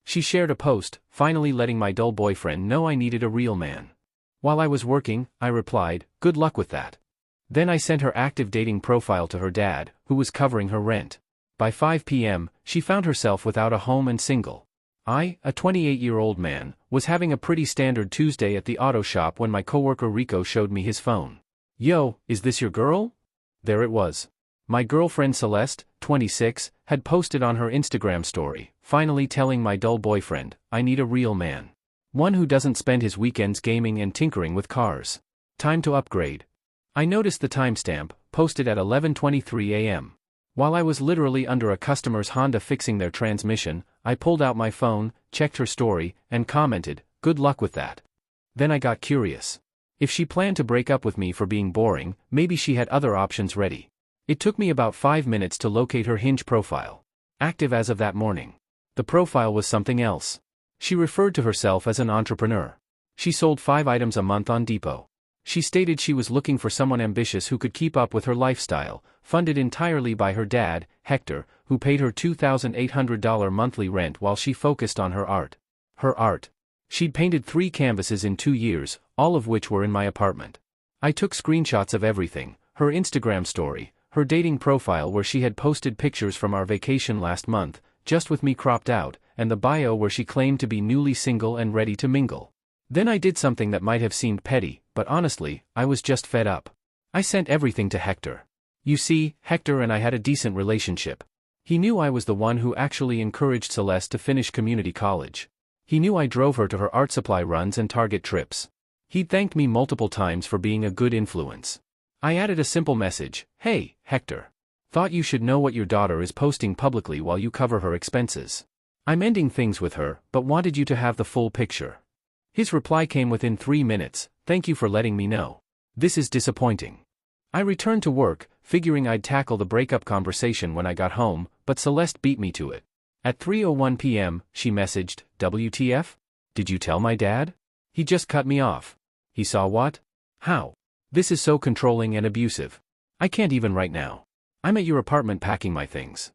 She shared a post, finally letting my dull boyfriend know I needed a real man. While I was working, I replied, "Good luck with that." Then I sent her active dating profile to her dad, who was covering her rent. By 5 p.m., she found herself without a home and single. I, a 28-year-old man, was having a pretty standard Tuesday at the auto shop when my coworker Rico showed me his phone. "Yo, is this your girl?" There it was. My girlfriend Celeste, 26, had posted on her Instagram story, finally telling my dull boyfriend, "I need a real man. One who doesn't spend his weekends gaming and tinkering with cars. Time to upgrade." I noticed the timestamp, posted at 11:23 a.m. While I was literally under a customer's Honda fixing their transmission, I pulled out my phone, checked her story, and commented, "Good luck with that." Then I got curious. If she planned to break up with me for being boring, maybe she had other options ready. It took me about 5 minutes to locate her Hinge profile. Active as of that morning. The profile was something else. She referred to herself as an entrepreneur. She sold 5 items a month on Depot. She stated she was looking for someone ambitious who could keep up with her lifestyle, funded entirely by her dad, Hector, who paid her $2,800 monthly rent while she focused on her art. Her art. She'd painted 3 canvases in 2 years, all of which were in my apartment. I took screenshots of everything, her Instagram story, her dating profile where she had posted pictures from our vacation last month, just with me cropped out, and the bio where she claimed to be newly single and ready to mingle. Then I did something that might have seemed petty, but honestly, I was just fed up. I sent everything to Hector. You see, Hector and I had a decent relationship. He knew I was the one who actually encouraged Celeste to finish community college. He knew I drove her to her art supply runs and Target trips. He'd thanked me multiple times for being a good influence. I added a simple message, "Hey, Hector. Thought you should know what your daughter is posting publicly while you cover her expenses. I'm ending things with her, but wanted you to have the full picture." His reply came within 3 minutes, "Thank you for letting me know. This is disappointing." I returned to work, figuring I'd tackle the breakup conversation when I got home, but Celeste beat me to it. At 3:01 p.m., she messaged, "WTF? Did you tell my dad? He just cut me off." "He saw what? How? This is so controlling and abusive. I can't even right now. I'm at your apartment packing my things."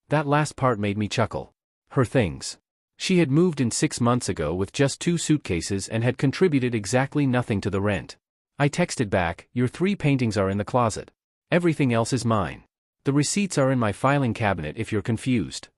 That last part made me chuckle. Her things. She had moved in 6 months ago with just 2 suitcases and had contributed exactly nothing to the rent. I texted back, "Your 3 paintings are in the closet. Everything else is mine. The receipts are in my filing cabinet if you're confused."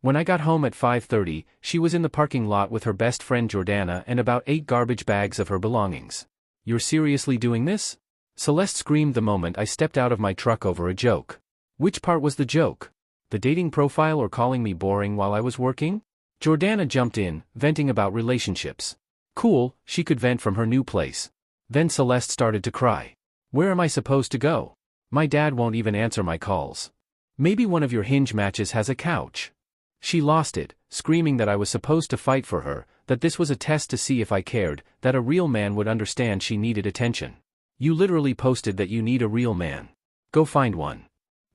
When I got home at 5:30, she was in the parking lot with her best friend Jordana and about 8 garbage bags of her belongings. "You're seriously doing this?" Celeste screamed the moment I stepped out of my truck over a joke. Which part was the joke? The dating profile or calling me boring while I was working? Jordana jumped in, venting about relationships. Cool, she could vent from her new place. Then Celeste started to cry. "Where am I supposed to go? My dad won't even answer my calls. Maybe one of your Hinge matches has a couch." She lost it, screaming that I was supposed to fight for her, that this was a test to see if I cared, that a real man would understand she needed attention. "You literally posted that you need a real man. Go find one."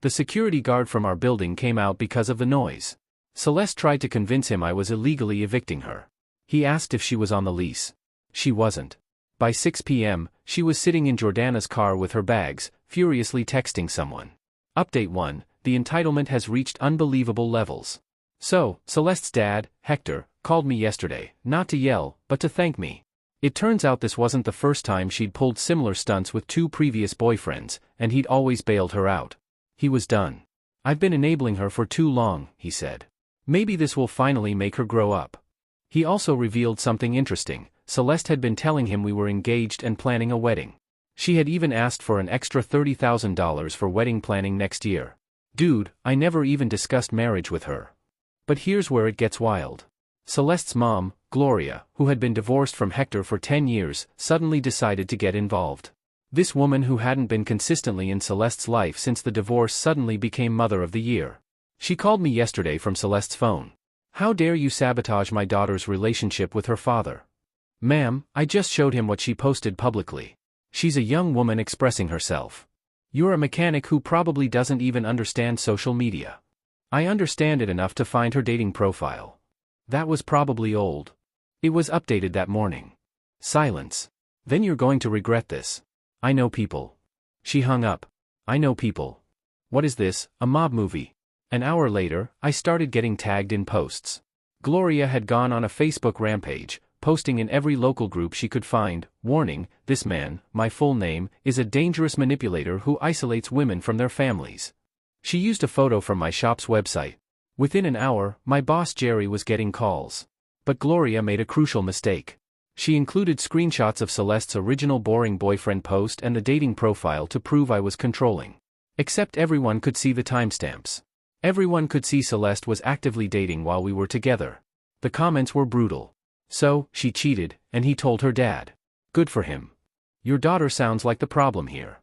The security guard from our building came out because of the noise. Celeste tried to convince him I was illegally evicting her. He asked if she was on the lease. She wasn't. By 6 p.m., she was sitting in Jordana's car with her bags, furiously texting someone. Update 1, the entitlement has reached unbelievable levels. So, Celeste's dad, Hector, called me yesterday, not to yell, but to thank me. It turns out this wasn't the first time she'd pulled similar stunts with 2 previous boyfriends, and he'd always bailed her out. He was done. "I've been enabling her for too long," he said. "Maybe this will finally make her grow up." He also revealed something interesting. Celeste had been telling him we were engaged and planning a wedding. She had even asked for an extra $30,000 for wedding planning next year. Dude, I never even discussed marriage with her. But here's where it gets wild. Celeste's mom, Gloria, who had been divorced from Hector for 10 years, suddenly decided to get involved. This woman who hadn't been consistently in Celeste's life since the divorce suddenly became Mother of the Year. She called me yesterday from Celeste's phone. "How dare you sabotage my daughter's relationship with her father?" "Ma'am, I just showed him what she posted publicly. She's a young woman expressing herself. You're a mechanic who probably doesn't even understand social media." I understand it enough to find her dating profile. That was probably old. It was updated that morning. Silence. "Then you're going to regret this. I know people." She hung up. "I know people. What is this, a mob movie?" An hour later, I started getting tagged in posts. Gloria had gone on a Facebook rampage, posting in every local group she could find, warning, "This man, my full name, is a dangerous manipulator who isolates women from their families." She used a photo from my shop's website. Within an hour, my boss Jerry was getting calls. But Gloria made a crucial mistake. She included screenshots of Celeste's original boring boyfriend post and the dating profile to prove I was controlling. Except everyone could see the timestamps. Everyone could see Celeste was actively dating while we were together. The comments were brutal. "So, she cheated, and he told her dad. Good for him. Your daughter sounds like the problem here.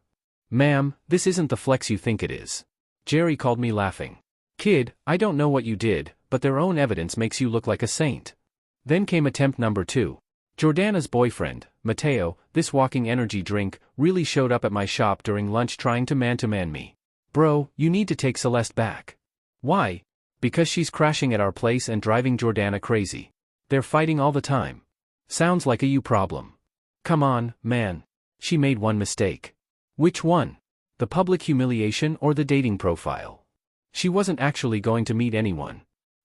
Ma'am, this isn't the flex you think it is." Jerry called me laughing. "Kid, I don't know what you did, but their own evidence makes you look like a saint." Then came attempt number 2. Jordana's boyfriend, Mateo, this walking energy drink, really showed up at my shop during lunch trying to man me. "Bro, you need to take Celeste back." "Why?" "Because she's crashing at our place and driving Jordana crazy. They're fighting all the time." "Sounds like a you problem." "Come on, man. She made one mistake." "Which one? The public humiliation or the dating profile?" "She wasn't actually going to meet anyone.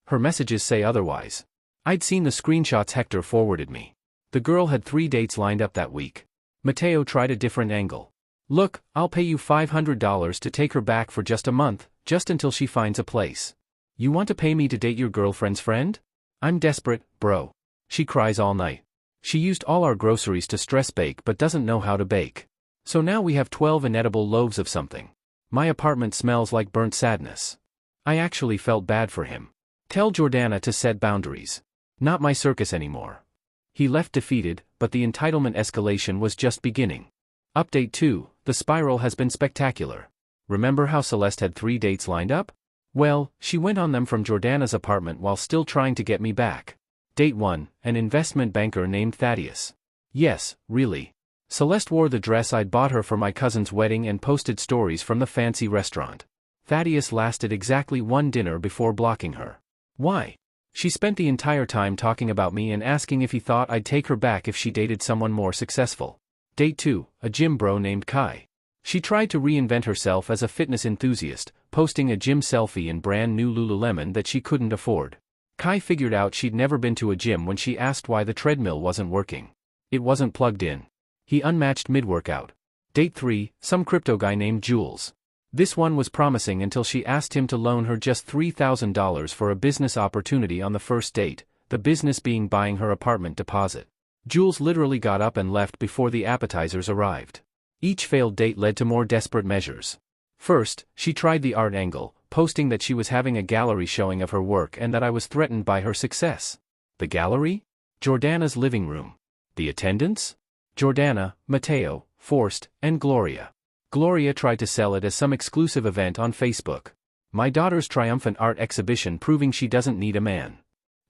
Her messages say otherwise. I'd seen the screenshots Hector forwarded me. The girl had 3 dates lined up that week." Mateo tried a different angle. "Look, I'll pay you $500 to take her back for just a month, just until she finds a place. You want to pay me to date your girlfriend's friend? I'm desperate, bro. She cries all night. She used all our groceries to stress bake but doesn't know how to bake. So now we have 12 inedible loaves of something. My apartment smells like burnt sadness." I actually felt bad for him. "Tell Jordana to set boundaries. Not my circus anymore." He left defeated, but the entitlement escalation was just beginning. Update 2, the spiral has been spectacular. Remember how Celeste had 3 dates lined up? Well, she went on them from Jordana's apartment while still trying to get me back. Date 1, an investment banker named Thaddeus. Yes, really. Celeste wore the dress I'd bought her for my cousin's wedding and posted stories from the fancy restaurant. Thaddeus lasted exactly 1 dinner before blocking her. Why? She spent the entire time talking about me and asking if he thought I'd take her back if she dated someone more successful. Date 2, a gym bro named Kai. She tried to reinvent herself as a fitness enthusiast, posting a gym selfie in brand new Lululemon that she couldn't afford. Kai figured out she'd never been to a gym when she asked why the treadmill wasn't working. It wasn't plugged in. He unmatched mid-workout. Date 3, some crypto guy named Jules. This one was promising until she asked him to loan her just $3,000 for a business opportunity on the first date, the business being buying her apartment deposit. Jules literally got up and left before the appetizers arrived. Each failed date led to more desperate measures. First, she tried the art angle, posting that she was having a gallery showing of her work and that I was threatened by her success. The gallery? Jordana's living room. The attendants? Jordana, Mateo, Forst, and Gloria. Gloria tried to sell it as some exclusive event on Facebook. My daughter's triumphant art exhibition proving she doesn't need a man.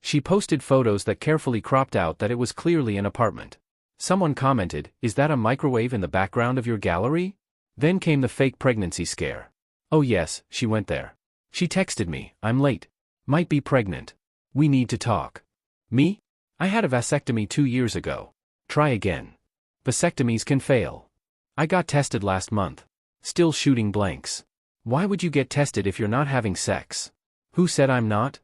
She posted photos that carefully cropped out that it was clearly an apartment. Someone commented, "Is that a microwave in the background of your gallery?" Then came the fake pregnancy scare. "Oh yes, she went there. She texted me, 'I'm late. Might be pregnant. We need to talk.' Me? I had a vasectomy 2 years ago. Try again. Vasectomies can fail. I got tested last month. Still shooting blanks. Why would you get tested if you're not having sex? Who said I'm not?"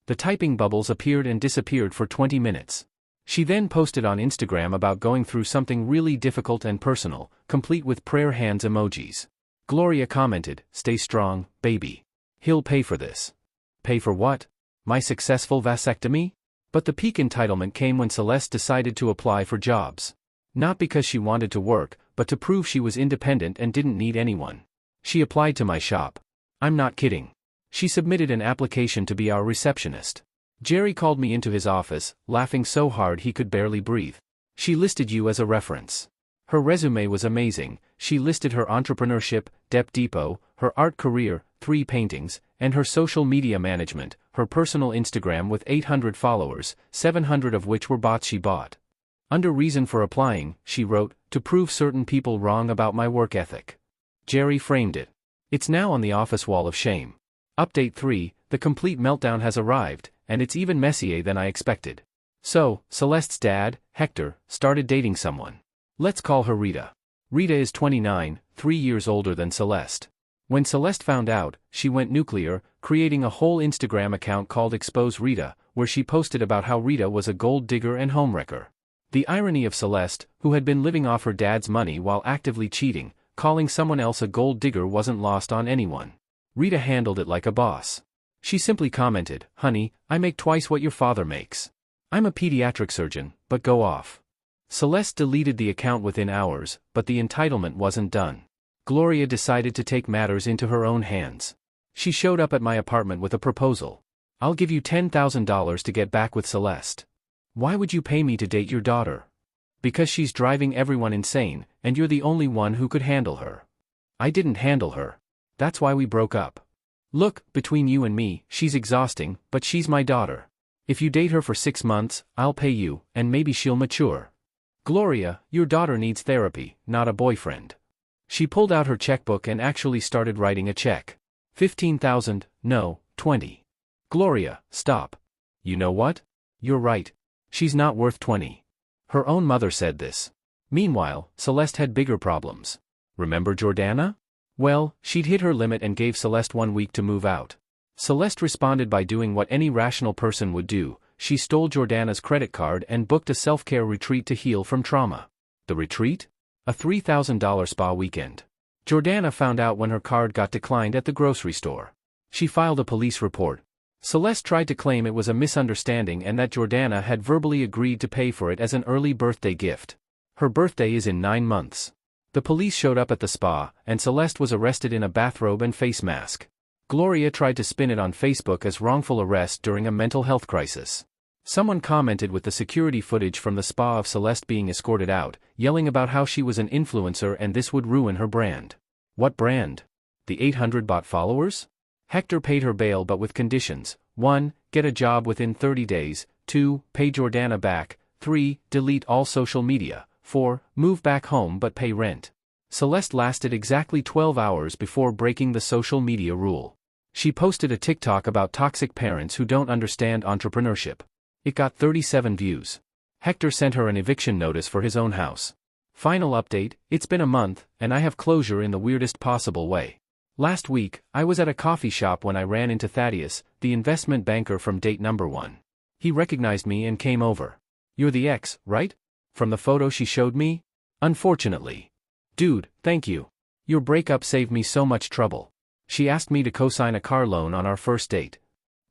The typing bubbles appeared and disappeared for 20 minutes. She then posted on Instagram about going through something really difficult and personal, complete with prayer hands emojis. Gloria commented, "Stay strong, baby. He'll pay for this." Pay for what? My successful vasectomy? But the peak entitlement came when Celeste decided to apply for jobs. Not because she wanted to work, but to prove she was independent and didn't need anyone. She applied to my shop. I'm not kidding. She submitted an application to be our receptionist. Jerry called me into his office, laughing so hard he could barely breathe. "She listed you as a reference." Her resume was amazing. She listed her entrepreneurship, Dep Depot, her art career, 3 paintings, and her social media management, her personal Instagram with 800 followers, 700 of which were bots she bought. Under reason for applying, she wrote, "To prove certain people wrong about my work ethic." Jerry framed it. It's now on the office wall of shame. Update 3, the complete meltdown has arrived, and it's even messier than I expected. So, Celeste's dad, Hector, started dating someone. Let's call her Rita. Rita is 29, 3 years older than Celeste. When Celeste found out, she went nuclear, creating a whole Instagram account called Expose Rita, where she posted about how Rita was a gold digger and homewrecker. The irony of Celeste, who had been living off her dad's money while actively cheating, calling someone else a gold digger wasn't lost on anyone. Rita handled it like a boss. She simply commented, "Honey, I make twice what your father makes. I'm a pediatric surgeon, but go off." Celeste deleted the account within hours, but the entitlement wasn't done. Gloria decided to take matters into her own hands. She showed up at my apartment with a proposal. "I'll give you $10,000 to get back with Celeste." "Why would you pay me to date your daughter?" "Because she's driving everyone insane, and you're the only one who could handle her." "I didn't handle her. That's why we broke up." "Look, between you and me, she's exhausting, but she's my daughter. If you date her for 6 months, I'll pay you, and maybe she'll mature." "Gloria, your daughter needs therapy, not a boyfriend." She pulled out her checkbook and actually started writing a check. 15,000, no, 20. "Gloria, stop. You know what? You're right. She's not worth 20. Her own mother said this. Meanwhile, Celeste had bigger problems. Remember Jordana? Well, she'd hit her limit and gave Celeste 1 week to move out. Celeste responded by doing what any rational person would do. She stole Jordana's credit card and booked a self-care retreat to heal from trauma. The retreat? A $3,000 spa weekend. Jordana found out when her card got declined at the grocery store. She filed a police report. Celeste tried to claim it was a misunderstanding and that Jordana had verbally agreed to pay for it as an early birthday gift. Her birthday is in 9 months. The police showed up at the spa, and Celeste was arrested in a bathrobe and face mask. Gloria tried to spin it on Facebook as wrongful arrest during a mental health crisis. Someone commented with the security footage from the spa of Celeste being escorted out, yelling about how she was an influencer and this would ruin her brand. What brand? The 800 bot followers? Hector paid her bail but with conditions. 1. Get a job within 30 days. 2. Pay Jordana back. 3. Delete all social media. 4. Move back home but pay rent. Celeste lasted exactly 12 hours before breaking the social media rule. She posted a TikTok about toxic parents who don't understand entrepreneurship. It got 37 views. Hector sent her an eviction notice for his own house. Final update, it's been a month, and I have closure in the weirdest possible way. Last week, I was at a coffee shop when I ran into Thaddeus, the investment banker from date number 1. He recognized me and came over. "You're the ex, right? From the photo she showed me?" "Unfortunately." "Dude, thank you. Your breakup saved me so much trouble." She asked me to co-sign a car loan on our first date.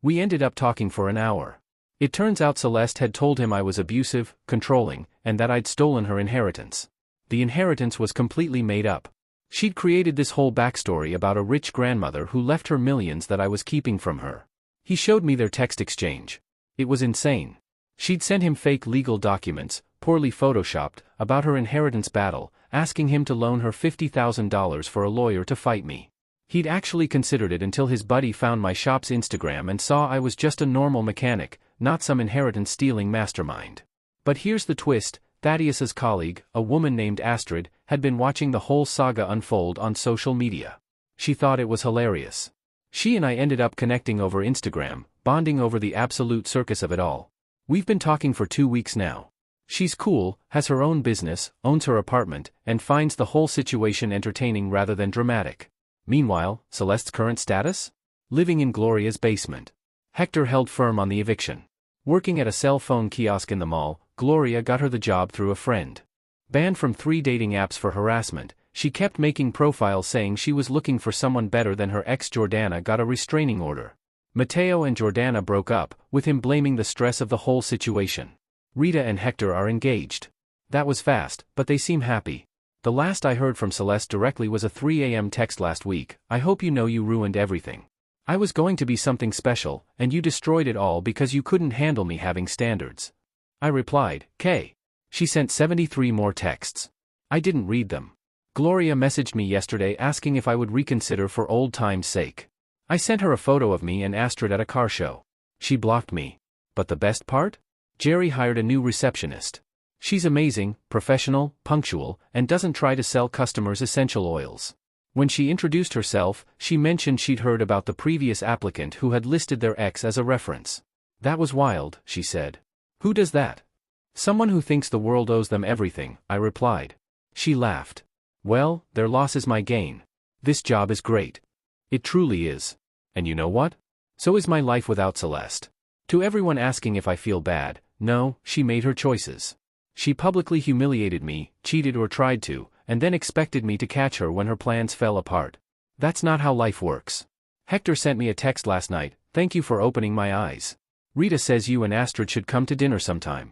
We ended up talking for an hour. It turns out Celeste had told him I was abusive, controlling, and that I'd stolen her inheritance. The inheritance was completely made up. She'd created this whole backstory about a rich grandmother who left her millions that I was keeping from her. He showed me their text exchange. It was insane. She'd sent him fake legal documents, poorly photoshopped, about her inheritance battle, asking him to loan her $50,000 for a lawyer to fight me. He'd actually considered it until his buddy found my shop's Instagram and saw I was just a normal mechanic, not some inheritance-stealing mastermind. But here's the twist, Thaddeus's colleague, a woman named Astrid, had been watching the whole saga unfold on social media. She thought it was hilarious. She and I ended up connecting over Instagram, bonding over the absolute circus of it all. We've been talking for 2 weeks now. She's cool, has her own business, owns her apartment, and finds the whole situation entertaining rather than dramatic. Meanwhile, Celeste's current status? Living in Gloria's basement. Hector held firm on the eviction. Working at a cell phone kiosk in the mall, Gloria got her the job through a friend. Banned from 3 dating apps for harassment, she kept making profiles saying she was looking for someone better than her ex. Jordana got a restraining order. Mateo and Jordana broke up, with him blaming the stress of the whole situation. Rita and Hector are engaged. That was fast, but they seem happy. The last I heard from Celeste directly was a 3 a.m. text last week. "I hope you know you ruined everything. I was going to be something special, and you destroyed it all because you couldn't handle me having standards." I replied, "K." She sent 73 more texts. I didn't read them. Gloria messaged me yesterday asking if I would reconsider for old time's sake. I sent her a photo of me and Astrid at a car show. She blocked me. But the best part? Jerry hired a new receptionist. She's amazing, professional, punctual, and doesn't try to sell customers essential oils. When she introduced herself, she mentioned she'd heard about the previous applicant who had listed their ex as a reference. "That was wild," she said. "Who does that?" "Someone who thinks the world owes them everything," I replied. She laughed. "Well, their loss is my gain. This job is great. It truly is. And you know what? So is my life without Celeste. To everyone asking if I feel bad, no, she made her choices. She publicly humiliated me, cheated or tried to, and then expected me to catch her when her plans fell apart. That's not how life works. Hector sent me a text last night, thank you for opening my eyes. Rita says you and Astrid should come to dinner sometime.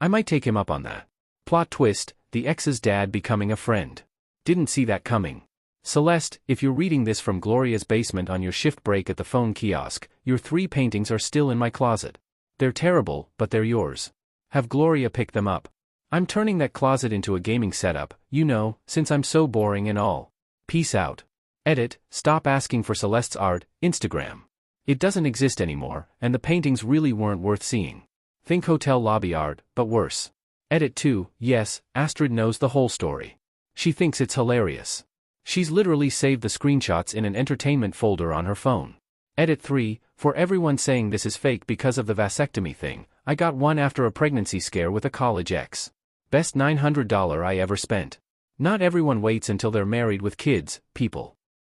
I might take him up on that. Plot twist, the ex's dad becoming a friend. Didn't see that coming. Celeste, if you're reading this from Gloria's basement on your shift break at the phone kiosk, your 3 paintings are still in my closet. They're terrible, but they're yours. Have Gloria pick them up. I'm turning that closet into a gaming setup, you know, since I'm so boring and all. Peace out. Edit, stop asking for Celeste's art, Instagram. It doesn't exist anymore, and the paintings really weren't worth seeing. Think hotel lobby art, but worse. Edit 2, yes, Astrid knows the whole story. She thinks it's hilarious. She's literally saved the screenshots in an entertainment folder on her phone. Edit 3, for everyone saying this is fake because of the vasectomy thing, I got one after a pregnancy scare with a college ex. Best $900 I ever spent. Not everyone waits until they're married with kids, people.